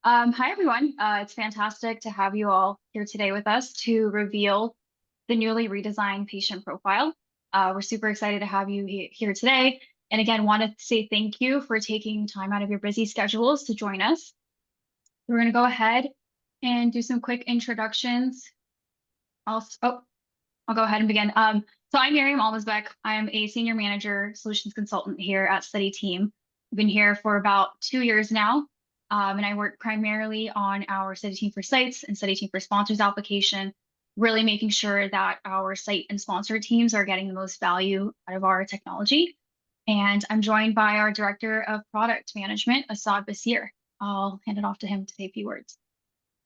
Hi, everyone. It's fantastic to have you all here today with us to reveal the newly redesigned patient profile. We're super excited to have you here today. And again, want to say thank you for taking time out of your busy schedules to join us. We're going to go ahead and do some quick introductions. I'll go ahead and begin. So I'm Miriam Almasbeck. I'm a senior manager solutions consultant here at StudyTeam. I've been here for about 2 years now, and I work primarily on our StudyTeam for Sites and StudyTeam for Sponsors application, really making sure that our site and sponsor teams are getting the most value out of our technology. And I'm joined by our Director of Product Management, Assad Basir. I'll hand it off to him to say a few words.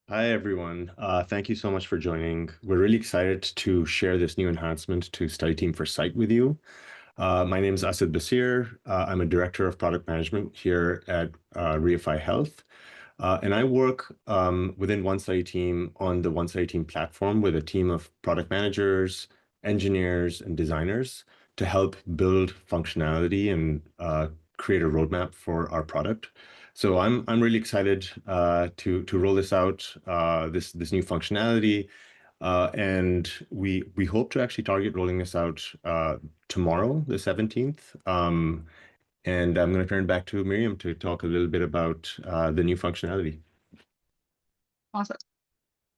Hi, everyone. Thank you so much for joining. We're really excited to share this new enhancement to StudyTeam for Site with you. My name is Asad Basir. I'm a director of product management here at Reify Health. And I work within One Study Team on the One Study Team platform with a team of product managers, engineers, and designers to help build functionality and create a roadmap for our product. So I'm really excited to roll this out, this new functionality, and we hope to actually target rolling this out tomorrow, the 17th. And I'm going to turn it back to Miriam to talk a little bit about the new functionality. Awesome.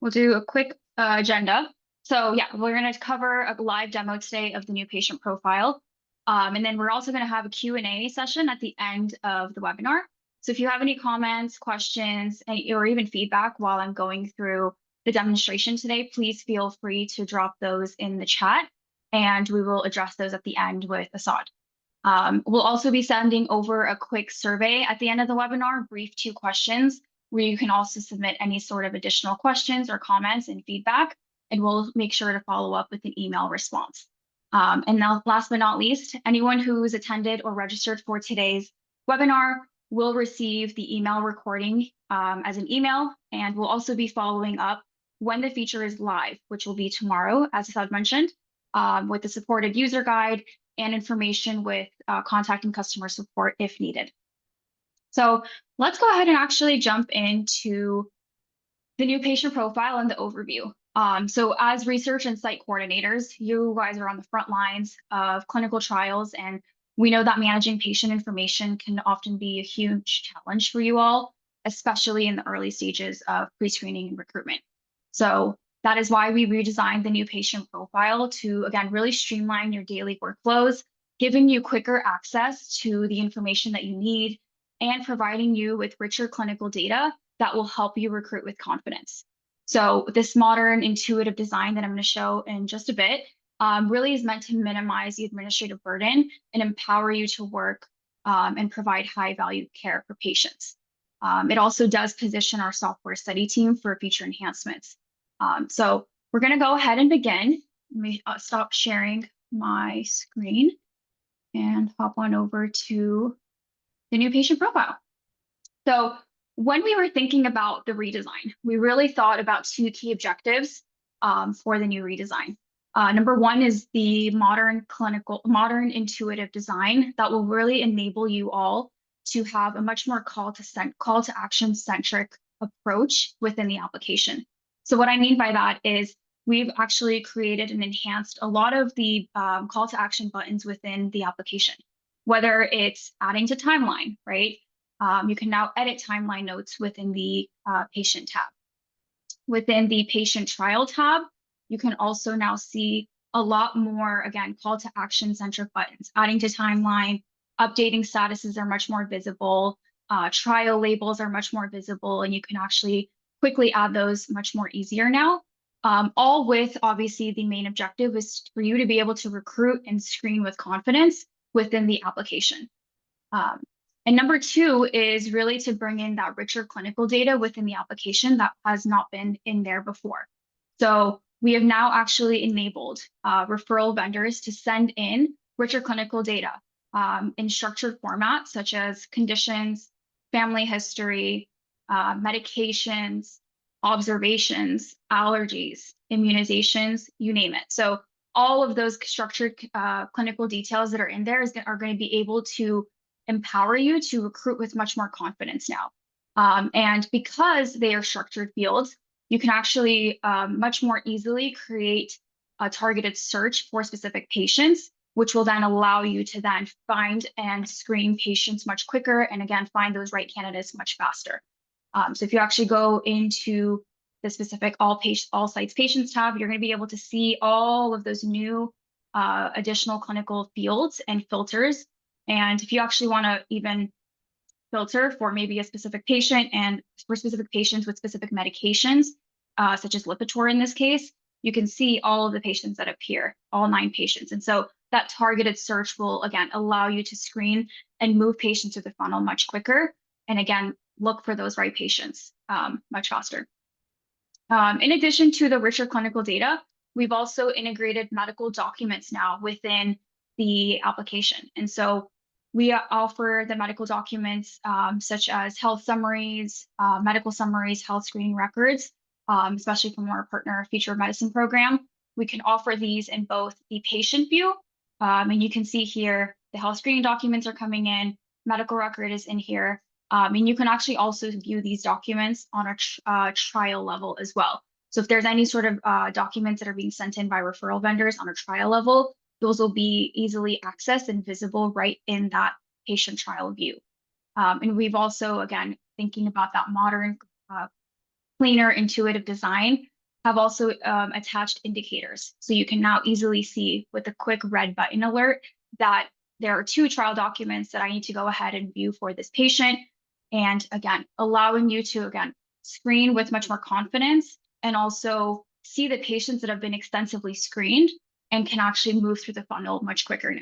We'll do a quick agenda. So yeah, we're going to cover a live demo today of the new patient profile. And then we're also going to have a Q&A session at the end of the webinar. So if you have any comments, questions, or even feedback while I'm going through the demonstration today, please feel free to drop those in the chat, and we will address those at the end with Assad. We'll also be sending over a quick survey at the end of the webinar, brief 2 questions, where you can also submit any sort of additional questions or comments and feedback, and we'll make sure to follow up with an email response. And now, last but not least, anyone who's attended or registered for today's webinar will receive the email recording as an email, and we'll also be following up when the feature is live, which will be tomorrow, as I've mentioned, with the supported user guide and information with contacting customer support if needed. So let's go ahead and actually jump into the new patient profile and the overview. So as research and site coordinators, you guys are on the front lines of clinical trials, and we know that managing patient information can often be a huge challenge for you all, especially in the early stages of pre-screening and recruitment. So that is why we redesigned the new patient profile to, again, really streamline your daily workflows, giving you quicker access to the information that you need and providing you with richer clinical data that will help you recruit with confidence. So this modern intuitive design that I'm going to show in just a bit really is meant to minimize the administrative burden and empower you to work and provide high value care for patients. It also does position our software study team for future enhancements. So we're going to go ahead and begin. Let me stop sharing my screen and hop on over to the new patient profile. So when we were thinking about the redesign, we really thought about 2 key objectives for the new redesign. Number one is the modern intuitive design that will really enable you all to have a much more call to action centric approach within the application. So what I mean by that is we've actually created and enhanced a lot of the call to action buttons within the application, whether it's adding to timeline, right? You can now edit timeline notes within the patient tab. Within the patient trial tab, you can also now see a lot more, again, call to action centric buttons. Adding to timeline, updating statuses are much more visible. Trial labels are much more visible, and you can actually quickly add those much more easier now. All with, obviously, the main objective is for you to be able to recruit and screen with confidence within the application. And number 2 is really to bring in that richer clinical data within the application that has not been in there before. So we have now actually enabled referral vendors to send in richer clinical data in structured formats such as conditions, family history, medications, observations, allergies, immunizations, you name it. So all of those structured clinical details that are in there are going to be able to empower you to recruit with much more confidence now. And because they are structured fields, you can actually much more easily create a targeted search for specific patients, which will then allow you to then find and screen patients much quicker, and again, find those right candidates much faster. So if you actually go into the specific all sites patients tab, you're going to be able to see all of those new additional clinical fields and filters. And if you actually want to even filter for maybe a specific patient and for specific patients with specific medications, such as Lipitor in this case, you can see all of the patients that appear, all 9 patients. And so that targeted search will, again, allow you to screen and move patients through the funnel much quicker. And again, look for those right patients much faster. In addition to the richer clinical data, we've also integrated medical documents now within the application. And so we offer the medical documents such as health summaries, medical summaries, health screening records, especially from our partner Future of Medicine program. We can offer these in both the patient view, and you can see here the health screening documents are coming in, medical record is in here, and you can actually also view these documents on a trial level as well. So if there's any sort of documents that are being sent in by referral vendors on a trial level, those will be easily accessed and visible right in that patient trial view. And we've also, again, thinking about that modern, cleaner, intuitive design, have also attached indicators. So you can now easily see with a quick red button alert that there are 2 trial documents that I need to go ahead and view for this patient. And again, allowing you to, again, screen with much more confidence and also see the patients that have been extensively screened and can actually move through the funnel much quicker now.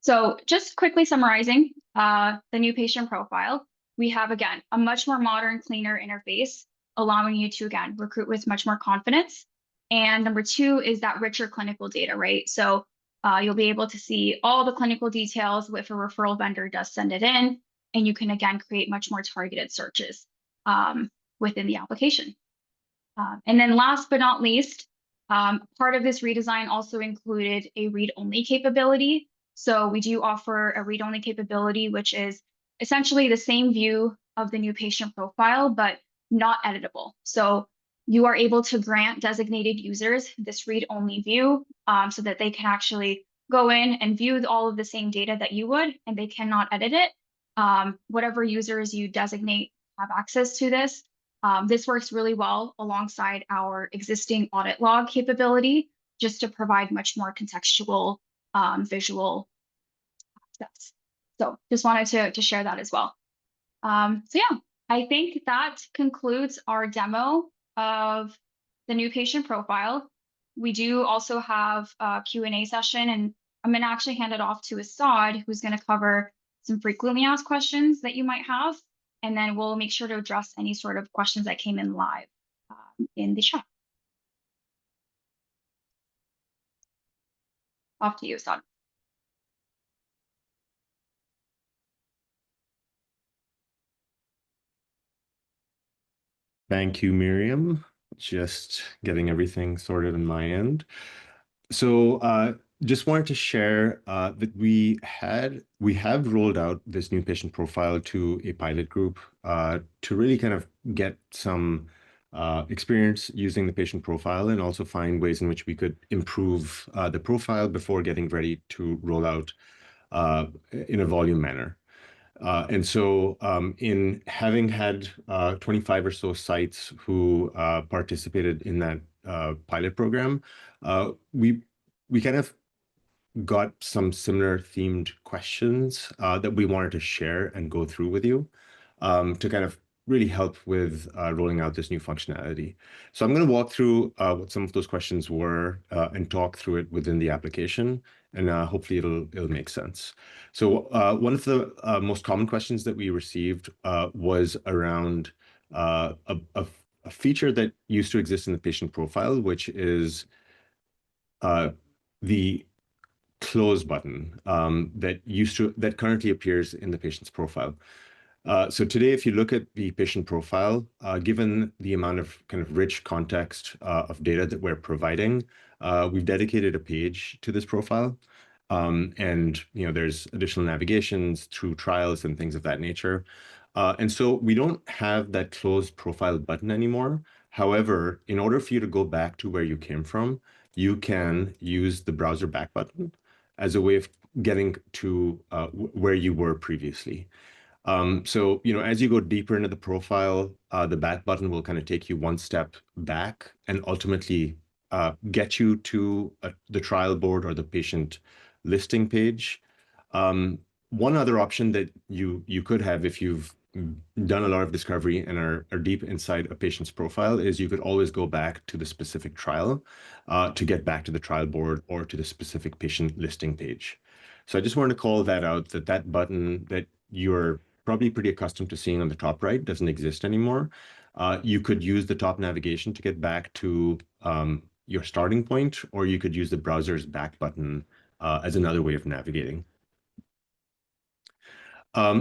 So just quickly summarizing the new patient profile, we have, again, a much more modern, cleaner interface, allowing you to, again, recruit with much more confidence. And number 2 is that richer clinical data, right? So you'll be able to see all the clinical details if a referral vendor does send it in, and you can, again, create much more targeted searches within the application. And then last but not least, part of this redesign also included a read-only capability. So we do offer a read-only capability, which is essentially the same view of the new patient profile, but not editable. So you are able to grant designated users this read-only view so that they can actually go in and view all of the same data that you would, and they cannot edit it. Whatever users you designate have access to this. This works really well alongside our existing audit log capability, just to provide much more contextual visual access. So just wanted to share that as well. So yeah, I think that concludes our demo of the new patient profile. We do also have a Q&A session, and I'm going to actually hand it off to Assad, who's going to cover some frequently asked questions that you might have, and then we'll make sure to address any sort of questions that came in live in the chat. Off to you, Assad. Thank you, Miriam. Just getting everything sorted on my end. So just wanted to share that we have rolled out this new patient profile to a pilot group to really kind of get some experience using the patient profile and also find ways in which we could improve the profile before getting ready to roll out in a volume manner. And so in having had 25 or so sites who participated in that pilot program, we kind of got some similar themed questions that we wanted to share and go through with you to kind of really help with rolling out this new functionality. So I'm going to walk through what some of those questions were and talk through it within the application, and hopefully it'll make sense. So one of the most common questions that we received was around a feature that used to exist in the patient profile, which is the close button that currently appears in the patient's profile. So today, if you look at the patient profile, given the amount of kind of rich context of data that we're providing, we've dedicated a page to this profile. And there's additional navigations through trials and things of that nature. And so we don't have that closed profile button anymore. However, in order for you to go back to where you came from, you can use the browser back button as a way of getting to where you were previously. So, as you go deeper into the profile, the back button will kind of take you one step back and ultimately get you to the trial board or the patient listing page. One other option that you could have if you've done a lot of discovery and are deep inside a patient's profile is you could always go back to the specific trial to get back to the trial board or to the specific patient listing page. So I just wanted to call that out, that button that you're probably pretty accustomed to seeing on the top right doesn't exist anymore. You could use the top navigation to get back to your starting point, or you could use the browser's back button as another way of navigating.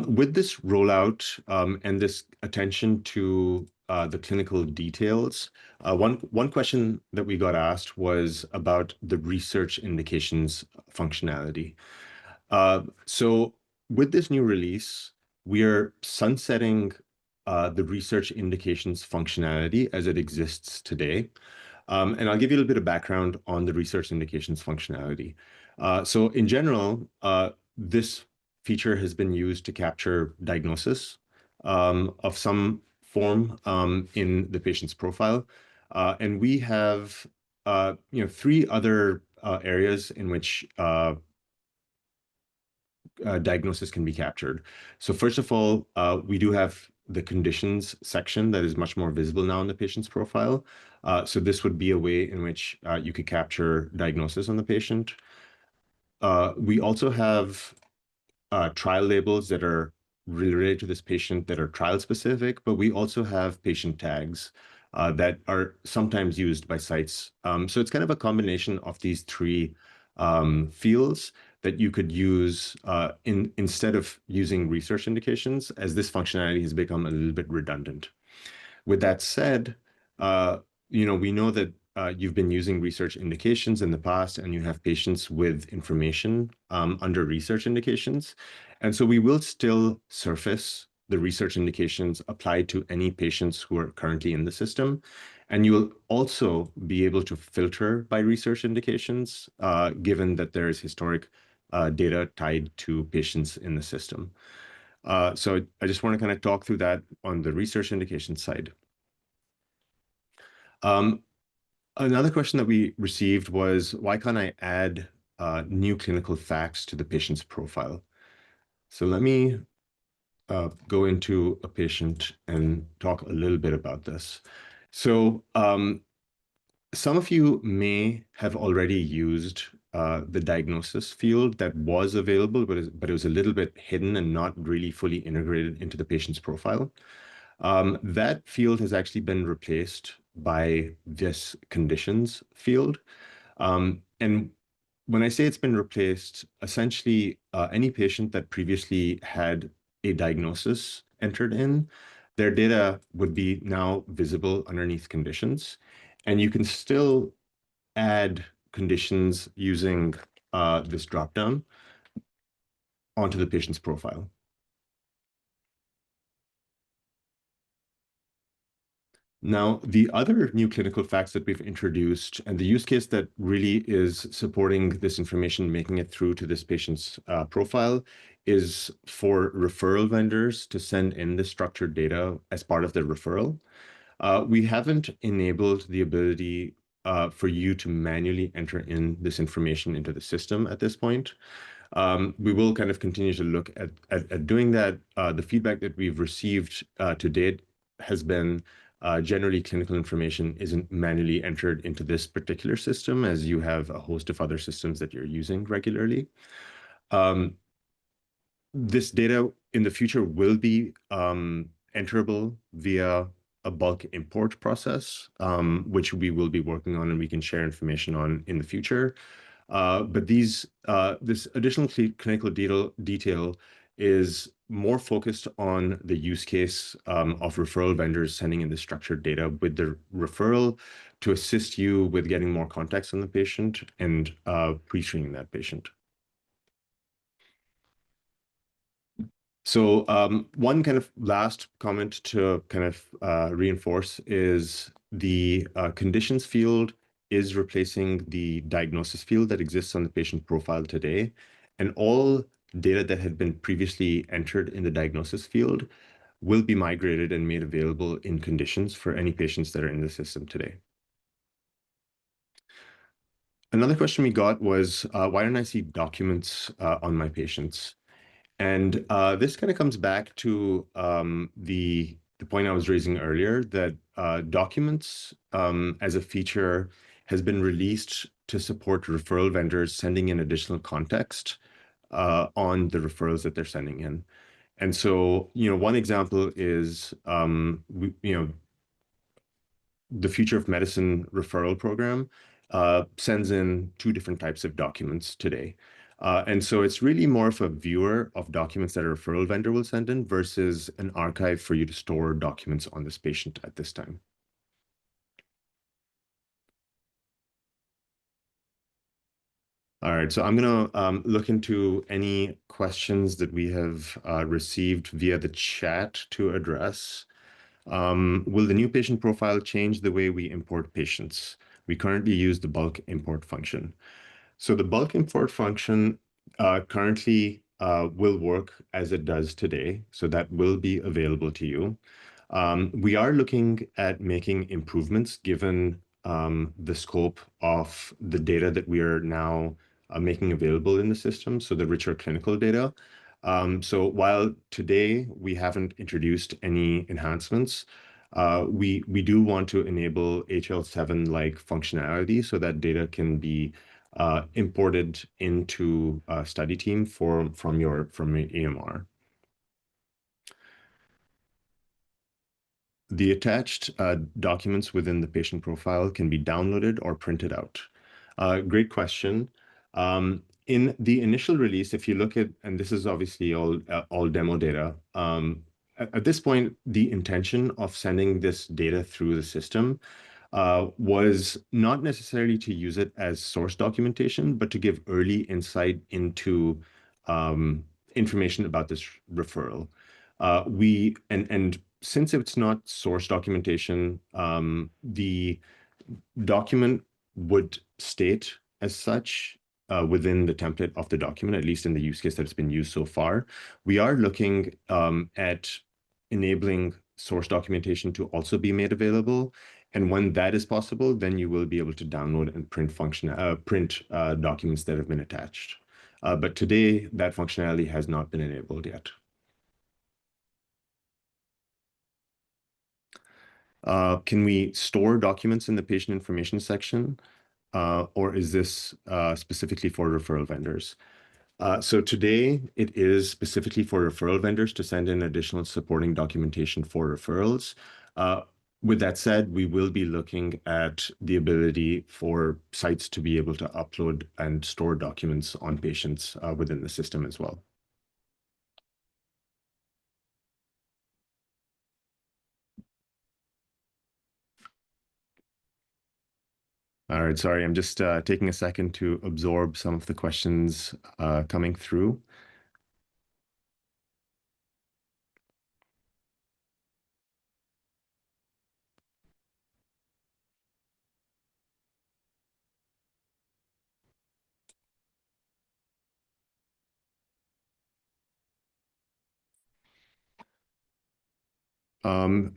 With this rollout and this attention to the clinical details, one question that we got asked was about the research indications functionality. So with this new release, we are sunsetting the research indications functionality as it exists today. And I'll give you a little bit of background on the research indications functionality. So in general, this feature has been used to capture diagnosis of some form in the patient's profile. And we have three other areas in which diagnosis can be captured. So first of all, we do have the conditions section that is much more visible now in the patient's profile. So this would be a way in which you could capture diagnosis on the patient. We also have trial labels that are related to this patient that are trial specific, but we also have patient tags that are sometimes used by sites. So it's kind of a combination of these three fields that you could use instead of using research indications, as this functionality has become a little bit redundant. With that said, we know that you've been using research indications in the past, and you have patients with information under research indications. And so we will still surface the research indications applied to any patients who are currently in the system. And you will also be able to filter by research indications, given that there is historic data tied to patients in the system. So I just want to kind of talk through that on the research indication side. Another question that we received was, why can't I add new clinical facts to the patient's profile? So let me go into a patient and talk a little bit about this. So some of you may have already used the diagnosis field that was available, but it was a little bit hidden and not really fully integrated into the patient's profile. That field has actually been replaced by this conditions field. And when I say it's been replaced, essentially any patient that previously had a diagnosis entered in, their data would be now visible underneath conditions. And you can still add conditions using this dropdown onto the patient's profile. Now, the other new clinical facts that we've introduced, and the use case that really is supporting this information, making it through to this patient's profile, is for referral vendors to send in the structured data as part of their referral. We haven't enabled the ability for you to manually enter in this information into the system at this point. We will kind of continue to look at doing that. The feedback that we've received to date has been generally clinical information isn't manually entered into this particular system, as you have a host of other systems that you're using regularly. This data in the future will be enterable via a bulk import process, which we will be working on and we can share information on in the future. But this additional clinical detail is more focused on the use case of referral vendors sending in the structured data with the referral to assist you with getting more context on the patient and pre-screening that patient. So one kind of last comment to kind of reinforce is the conditions field is replacing the diagnosis field that exists on the patient profile today. And all data that had been previously entered in the diagnosis field will be migrated and made available in conditions for any patients that are in the system today. Another question we got was, why don't I see documents on my patients? And this kind of comes back to the point I was raising earlier that documents as a feature has been released to support referral vendors sending in additional context on the referrals that they're sending in. And so, one example is, the Future of Medicine referral program sends in two different types of documents today. And so it's really more of a viewer of documents that a referral vendor will send in versus an archive for you to store documents on this patient at this time. All right, so I'm going to look into any questions that we have received via the chat to address. Will the new patient profile change the way we import patients? We currently use the bulk import function. So the bulk import function currently will work as it does today. So that will be available to you. We are looking at making improvements given the scope of the data that we are now making available in the system, so the richer clinical data. So while today we haven't introduced any enhancements, we do want to enable HL7-like functionality so that data can be imported into StudyTeam from your EMR. The attached documents within the patient profile can be downloaded or printed out. Great question. In the initial release, if you look at, and this is obviously all demo data, at this point, the intention of sending this data through the system was not necessarily to use it as source documentation, but to give early insight into information about this referral. And since it's not source documentation, the document would state as such within the template of the document, at least in the use case that it's been used so far. We are looking at enabling source documentation to also be made available. And when that is possible, then you will be able to download and print documents that have been attached. But today, that functionality has not been enabled yet. Can we store documents in the patient information section, or is this specifically for referral vendors? So today, it is specifically for referral vendors to send in additional supporting documentation for referrals. With that said, we will be looking at the ability for sites to be able to upload and store documents on patients within the system as well. All right, sorry, I'm just taking a second to absorb some of the questions coming through.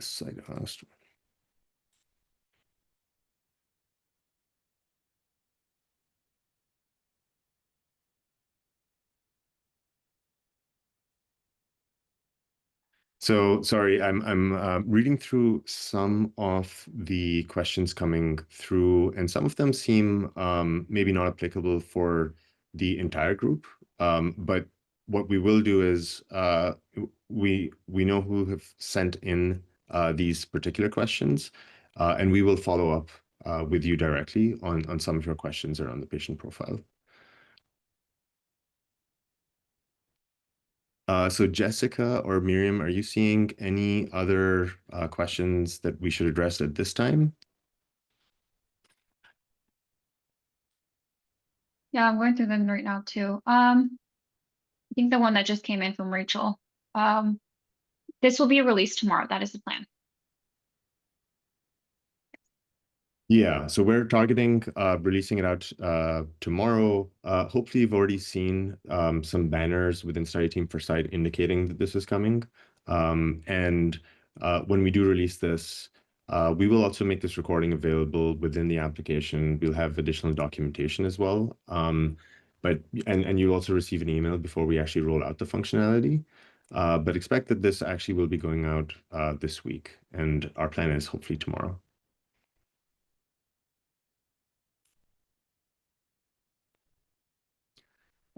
Site host. So sorry, I'm reading through some of the questions coming through, and some of them seem maybe not applicable for the entire group. But what we will do is we know who have sent in these particular questions, and we will follow up with you directly on some of your questions around the patient profile. So Jessica or Miriam, are you seeing any other questions that we should address at this time? Yeah, I'm going through them right now too. I think the one that just came in from Rachel. This will be released tomorrow. That is the plan. Yeah, so we're targeting releasing it out tomorrow. Hopefully, you've already seen some banners within StudyTeam for Site indicating that this is coming. And when we do release this, we will also make this recording available within the application. We'll have additional documentation as well. And you'll also receive an email before we actually roll out the functionality. But expect that this actually will be going out this week, and our plan is hopefully tomorrow.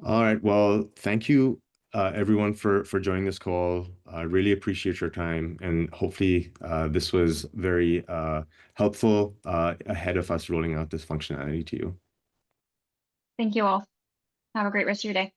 All right. Well, thank you, everyone, for joining this call. I really appreciate your time, and hopefully, this was very helpful ahead of us rolling out this functionality to you. Thank you all. Have a great rest of your day.